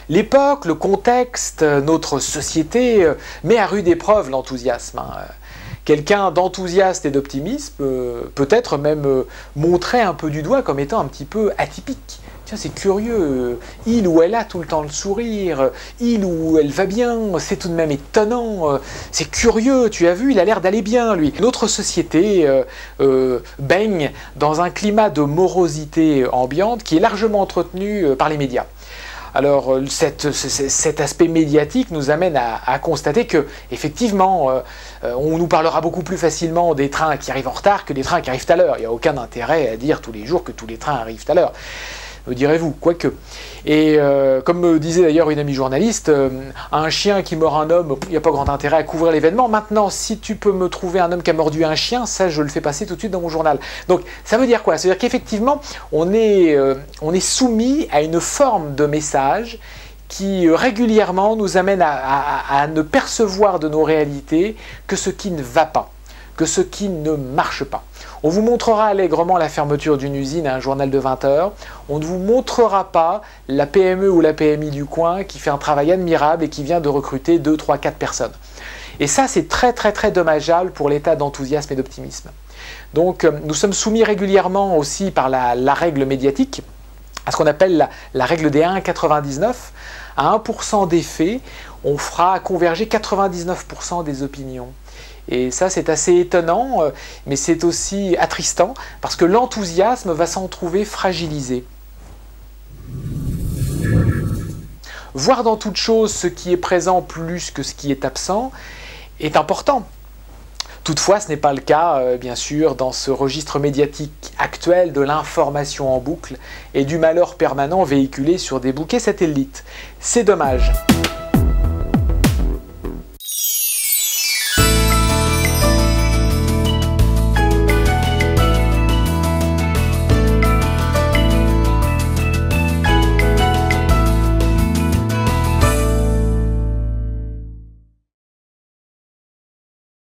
L'époque, le contexte, notre société met à rude épreuve l'enthousiasme. Quelqu'un d'enthousiaste et d'optimiste peut être même montré un peu du doigt comme étant un petit peu atypique. Tiens, c'est curieux, il ou elle a tout le temps le sourire, il ou elle va bien, c'est tout de même étonnant, c'est curieux, tu as vu, il a l'air d'aller bien lui. Notre société baigne dans un climat de morosité ambiante qui est largement entretenu par les médias. Alors cet aspect médiatique nous amène à constater que effectivement on nous parlera beaucoup plus facilement des trains qui arrivent en retard que des trains qui arrivent à l'heure. Il n'y a aucun intérêt à dire tous les jours que tous les trains arrivent à l'heure. Me direz-vous, quoique. Et comme me disait d'ailleurs une amie journaliste, un chien qui mord un homme, il n'y a pas grand intérêt à couvrir l'événement. Maintenant, si tu peux me trouver un homme qui a mordu un chien, ça je le fais passer tout de suite dans mon journal. Donc ça veut dire quoi? Ça veut dire qu'effectivement, on est soumis à une forme de message qui régulièrement nous amène à ne percevoir de nos réalités que ce qui ne va pas, que ce qui ne marche pas. On vous montrera allègrement la fermeture d'une usine à un journal de 20 heures. On ne vous montrera pas la PME ou la PMI du coin qui fait un travail admirable et qui vient de recruter 2, 3, 4 personnes. Et ça, c'est très dommageable pour l'état d'enthousiasme et d'optimisme. Donc, nous sommes soumis régulièrement aussi par la règle médiatique, à ce qu'on appelle la règle des 1,99. À 1% des faits, on fera converger 99% des opinions. Et ça, c'est assez étonnant, mais c'est aussi attristant, parce que l'enthousiasme va s'en trouver fragilisé. Voir dans toute chose ce qui est présent plus que ce qui est absent est important. Toutefois, ce n'est pas le cas, bien sûr, dans ce registre médiatique actuel de l'information en boucle et du malheur permanent véhiculé sur des bouquets satellites. C'est dommage.